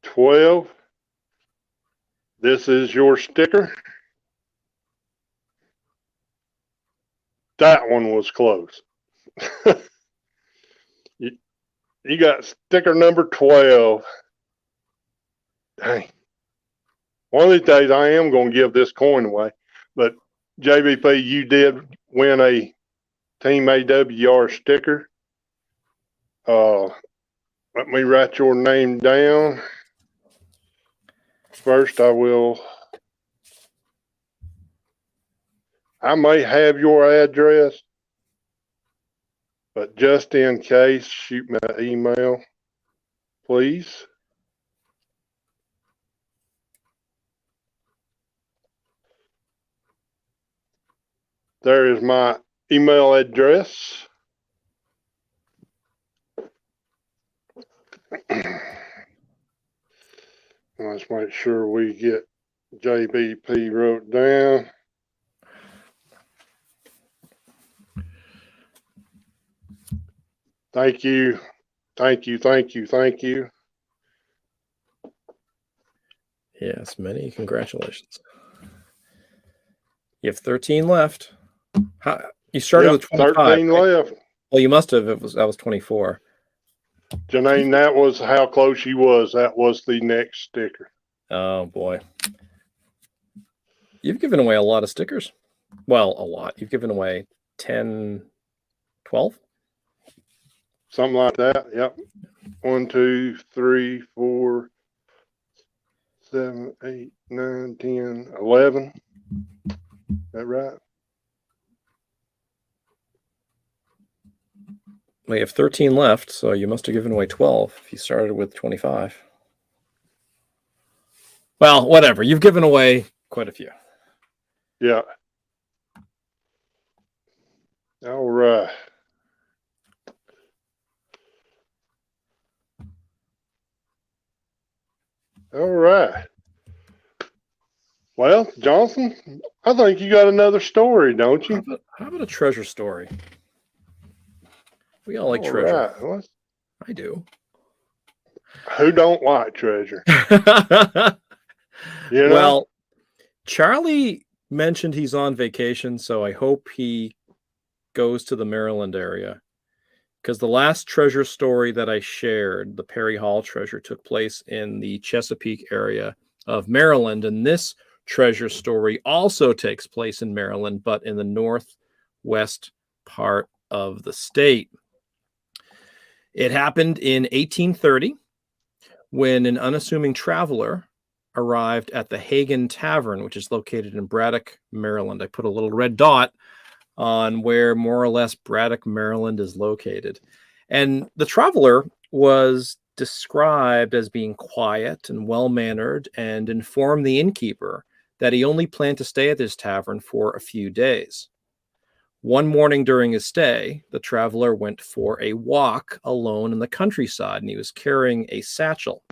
B: 12. This is your sticker. That one was close. You got sticker number 12. Dang. One of these days I am going to give this coin away. But JBP, you did win a Team AWR sticker. Let me write your name down. First, I may have your address, but just in case, shoot me an email, please. There is my email address. Let's make sure we get JBP wrote down. Thank you. Thank you. Thank you. Thank you.
A: Yes, many congratulations. You have 13 left. You started with 25.
B: 13
A: right?
B: left.
A: Well, you must have. That was 24.
B: Janine, that was how close she was. That was the next sticker.
A: Oh, boy. You've given away a lot of stickers. Well, a lot. You've given away 10, 12?
B: Something like that. Yep. 1, 2, 3, 4, 7, 8, 9, 10, 11. Is that right?
A: Well, you have 13 left, so you must have given away 12 if you started with 25. Well, whatever. You've given away quite a few.
B: Yeah. All right. All right. Well, Johnson, I think you got another story, don't you?
A: How about a treasure story? We all like treasure. Right. I do.
B: Who don't like treasure?
A: Well, Charlie mentioned he's on vacation, so I hope he goes to the Maryland area. Because the last treasure story that I shared, the Perry Hall treasure, took place in the Chesapeake area of Maryland. And this treasure story also takes place in Maryland, but in the northwest part of the state. It happened in 1830 when an unassuming traveler arrived at the Hagen Tavern, which is located in Braddock, Maryland. I put a little red dot on where more or less Braddock, Maryland is located. And the traveler was described as being quiet and well-mannered and informed the innkeeper that he only planned to stay at this tavern for a few days. One morning during his stay, the traveler went for a walk alone in the countryside, and he was carrying a satchel.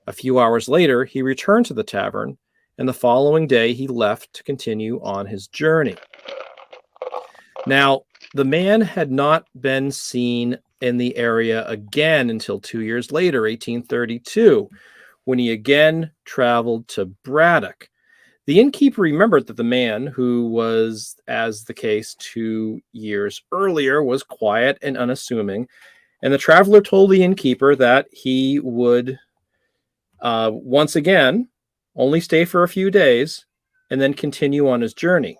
A: A few hours later, he returned to the tavern, and the following day he left to continue on his journey. Now, the man had not been seen in the area again until 2 years later, 1832, when he again traveled to Braddock. The innkeeper remembered that the man, who was, as the case 2 years earlier, was quiet and unassuming, and the traveler told the innkeeper that he would once again only stay for a few days and then continue on his journey.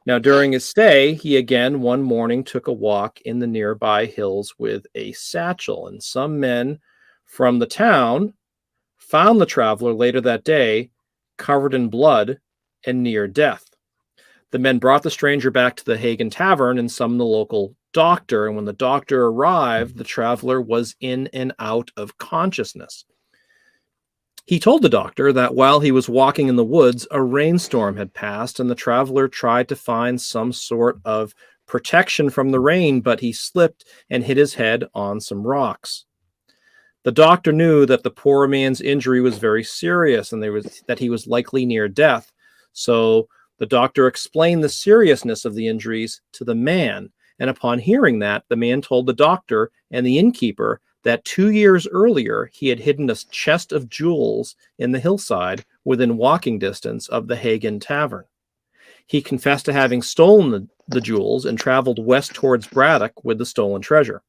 A: Now, during his stay, he again one morning took a walk in the nearby hills with a satchel, and some men from the town found the traveler later that day covered in blood and near death. The men brought the stranger back to the Hagen Tavern and summoned the local doctor, and when the doctor arrived, the traveler was in and out of consciousness. He told the doctor that while he was walking in the woods, a rainstorm had passed, and the traveler tried to find some sort of protection from the rain, but he slipped and hit his head on some rocks. The doctor knew that the poor man's injury was very serious and that he was likely near death. So the doctor explained the seriousness of the injuries to the man. And upon hearing that, the man told the doctor and the innkeeper that 2 years earlier he had hidden a chest of jewels in the hillside within walking distance of the Hagen Tavern. He confessed to having stolen the jewels and traveled west towards Braddock with the stolen treasure.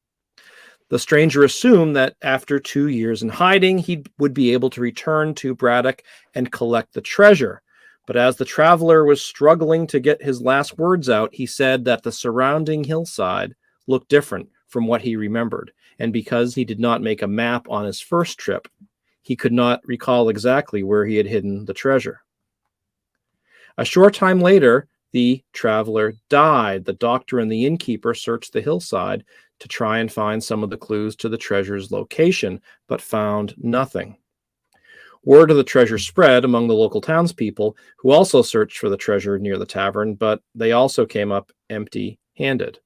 A: The stranger assumed that after 2 years in hiding, he would be able to return to Braddock and collect the treasure. But as the traveler was struggling to get his last words out, he said that the surrounding hillside looked different from what he remembered. And because he did not make a map on his first trip, he could not recall exactly where he had hidden the treasure. A short time later, the traveler died. The doctor and the innkeeper searched the hillside to try and find some of the clues to the treasure's location, but found nothing. Word of the treasure spread among the local townspeople, who also searched for the treasure near the tavern, but they also came up empty-handed.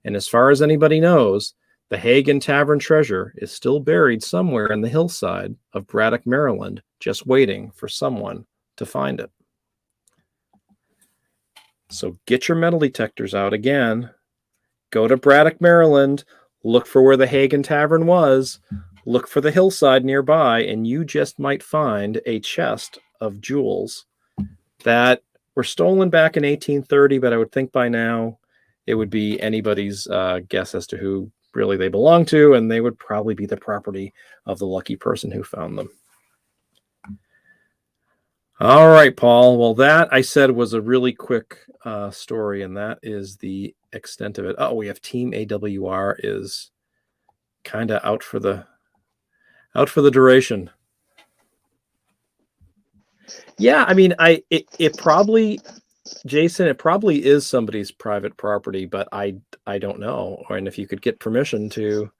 A: And as far as anybody knows, the Hagen Tavern treasure is still buried somewhere in the hillside of Braddock, Maryland, just waiting for someone to find it. So get your metal detectors out again. Go to Braddock, Maryland. Look for where the Hagen Tavern was. Look for the hillside nearby, and you just might find a chest of jewels that were stolen back in 1830, but I would think by now it would be anybody's guess as to who really they belong to, and they would probably be the property of the lucky person who found them. All right, Paul. Well, that I said was a really quick story, and that is the extent of it. Oh, we have Team AWR is kind of out for the duration. Yeah, I mean, it probably, Jason, it probably is somebody's private property, but I don't know. And if you could get permission to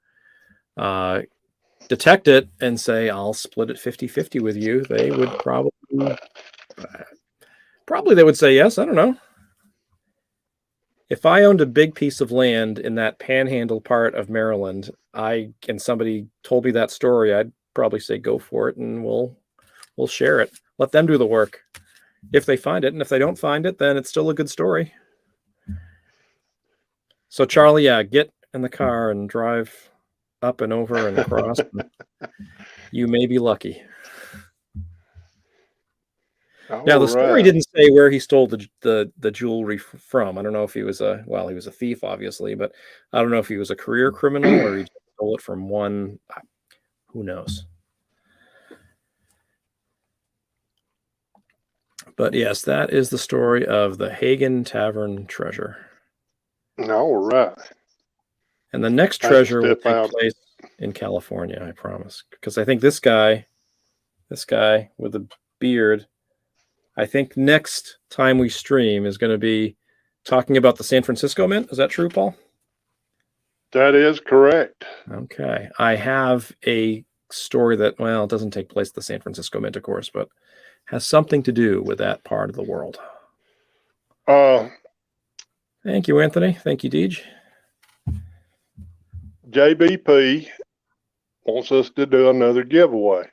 A: detect it and say, I'll split it 50-50 with you, they would probably they would say yes. I don't know. If I owned a big piece of land in that panhandle part of Maryland, and somebody told me that story, I'd probably say go for it, and we'll share it. Let them do the work if they find it, and if they don't find it, then it's still a good story. So Charlie, yeah, get in the car and drive up and over and across. You may be lucky. Now, the story didn't say where he stole the jewelry from. I don't know if he was he was a thief, obviously, but I don't know if he was a career criminal or he just stole it from one. Who knows? But yes, that is the story of the Hagen Tavern treasure.
B: All right.
A: And the next treasure will take place in California, I promise. Because I think this guy with the beard, I think next time we stream is going to be talking about the San Francisco Mint. Is that true, Paul?
B: That is correct.
A: Okay. I have a story that, it doesn't take place at the San Francisco Mint, of course, but has something to do with that part of the world. Thank you, Anthony. Thank you, Deej.
B: JBP wants us to do another giveaway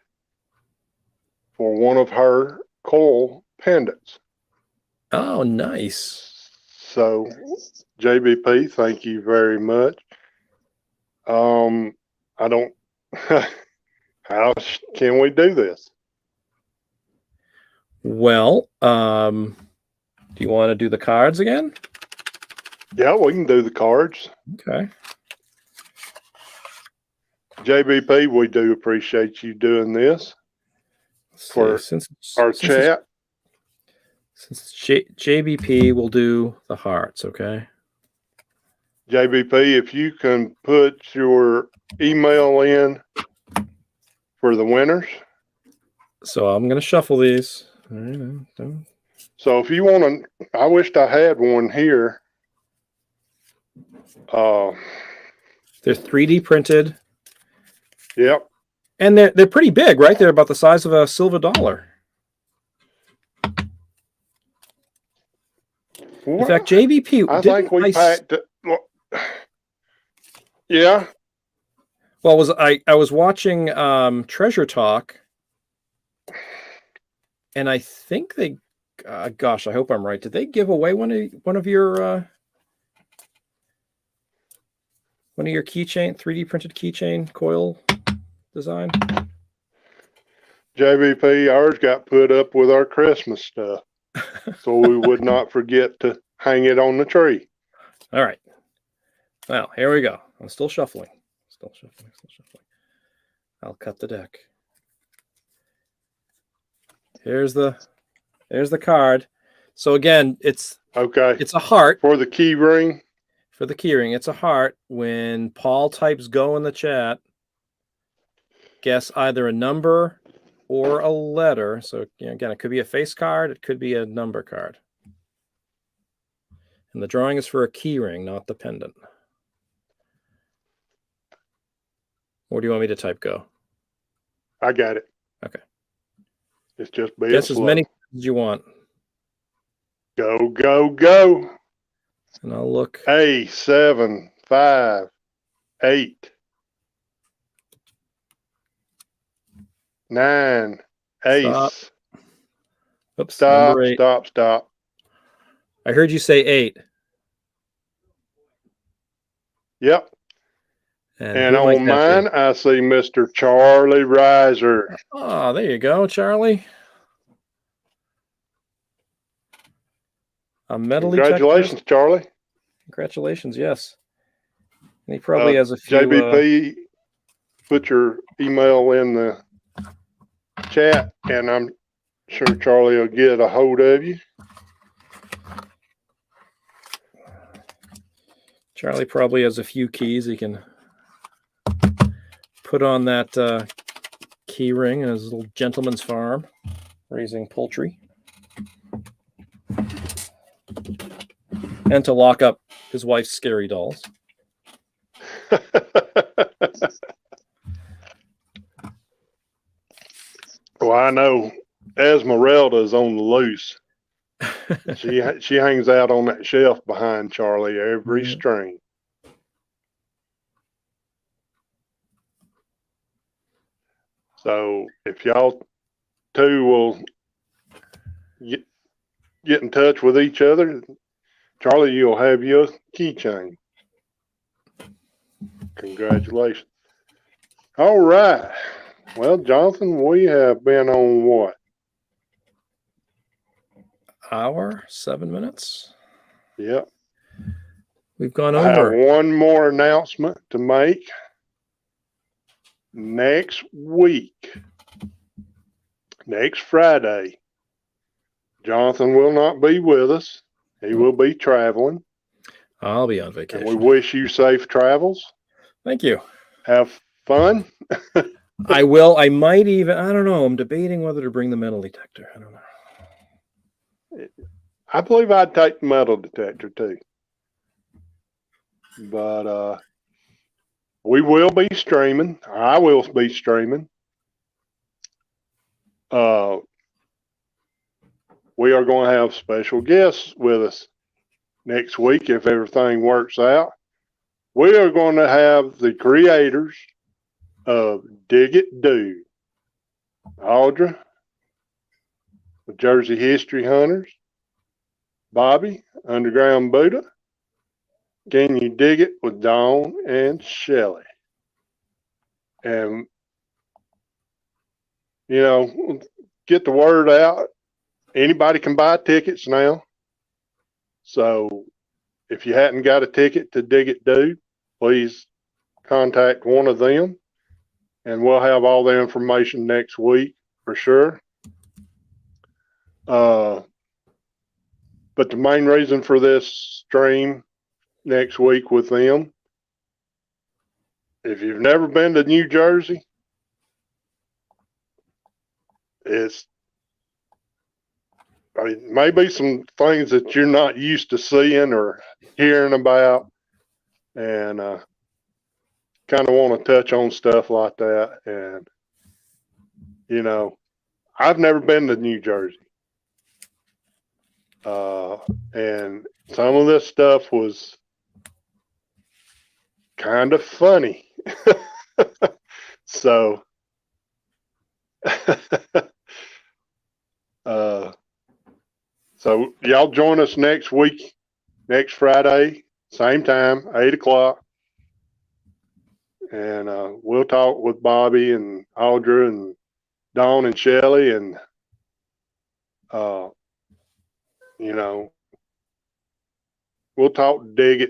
B: for one of her coil pendants.
A: Oh, nice.
B: So, JBP, thank you very much. I don't. How can we do this?
A: Well, do you want to do the cards again?
B: Yeah, we can do the cards.
A: Okay.
B: JBP, we do appreciate you doing this for our chat.
A: Since JBP will do the hearts, okay?
B: JBP, if you can put your email in for the winners.
A: So I'm going to shuffle these.
B: So if you want to, I wished I had one here.
A: They're 3D printed.
B: Yep.
A: And they're pretty big, right? They're about the size of a silver dollar. In fact, JBP,
B: I think we packed it. Yeah.
A: Well, I was watching Treasure Talk, and I think they, gosh, I hope I'm right. Did they give away one of your keychain 3D printed keychain coil design?
B: JVP, ours got put up with our Christmas stuff, so we would not forget to hang it on the tree.
A: All right. Well, here we go. I'm still shuffling. Still shuffling. I'll cut the deck. Here's the card. So again, it's a heart
B: for the key ring.
A: For the keyring, it's a heart. When Paul types go in the chat, guess either a number or a letter. So again, it could be a face card, it could be a number card. And the drawing is for a keyring, not the pendant. Or do you want me to type go?
B: I got it.
A: Okay.
B: It's just being
A: guess
B: slow.
A: As many as you want.
B: Go, go, go.
A: And I'll look.
B: 7, 5, 8, 9, ace.
A: Oops,
B: stop.
A: I heard you say 8.
B: Yep. And on mine, I see Mr. Charlie Riser.
A: Oh, there you go, Charlie. A metal
B: Congratulations, Charlie.
A: Congratulations, yes. And he probably has a few.
B: JBP, put your email in the chat, and I'm sure Charlie will get a hold of you.
A: Charlie probably has a few keys he can put on that key ring in his little gentleman's farm, raising poultry. And to lock up his wife's scary dolls.
B: Well, I know Esmeralda's on the loose. She hangs out on that shelf behind Charlie every string. So if y'all two will get in touch with each other, Charlie, you'll have your keychain. Congratulations. All right. Well, Jonathan, we have been on what?
A: Hour, 7 minutes.
B: Yep.
A: We've gone over.
B: I have one more announcement to make. Next week, next Friday, Jonathan will not be with us. He will be traveling.
A: I'll be on vacation.
B: And we wish you safe travels.
A: Thank you.
B: Have fun.
A: I will. I might even, I don't know. I'm debating whether to bring the metal detector. I don't know.
B: I believe I'd take the metal detector too. But we will be streaming. I will be streaming. We are going to have special guests with us next week if everything works out. We are going to have the creators of Dig It Do, Audra, the Jersey History Hunters, Bobby, Underground Buddha, Can You Dig It with Dawn and Shelley. And, you know, get the word out. Anybody can buy tickets now. So if you hadn't got a ticket to Dig It Do, please contact one of them. And we'll have all the information next week for sure. But the main reason for this stream next week with them, if you've never been to New Jersey, maybe some things that you're not used to seeing or hearing about, and kind of want to touch on stuff like that. And, you know, I've never been to New Jersey. And some of this stuff was kind of funny. So, so y'all join us next week, next Friday, same time, 8 o'clock. And we'll talk with Bobby and Audra and Dawn and Shelley, and you know, we'll talk do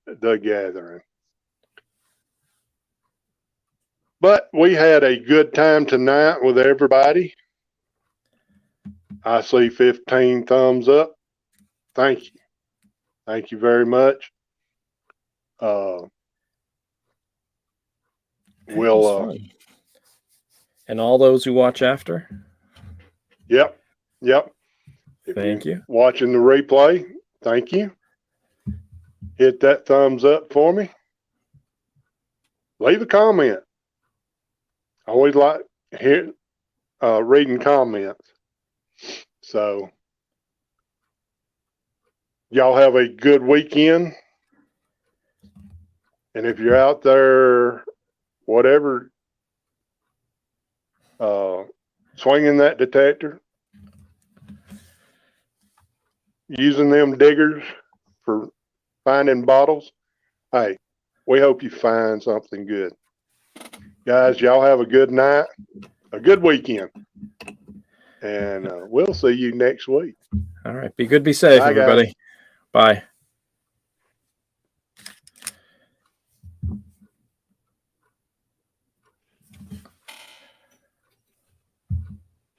B: the gathering. But we had a good time tonight with everybody. I see 15 thumbs up. Thank you. Thank you very much. We'll
A: and all those who watch after.
B: Yep. If
A: Thank you.
B: Watching the replay, thank you. Hit that thumbs up for me. Leave a comment. I always like reading comments. So y'all have a good weekend. And if you're out there, whatever, swinging that detector, using them diggers for finding bottles, hey, we hope you find something good. Guys, y'all have a good night, a good weekend, and we'll see you next week.
A: All right. Be good, be safe, everybody. Bye.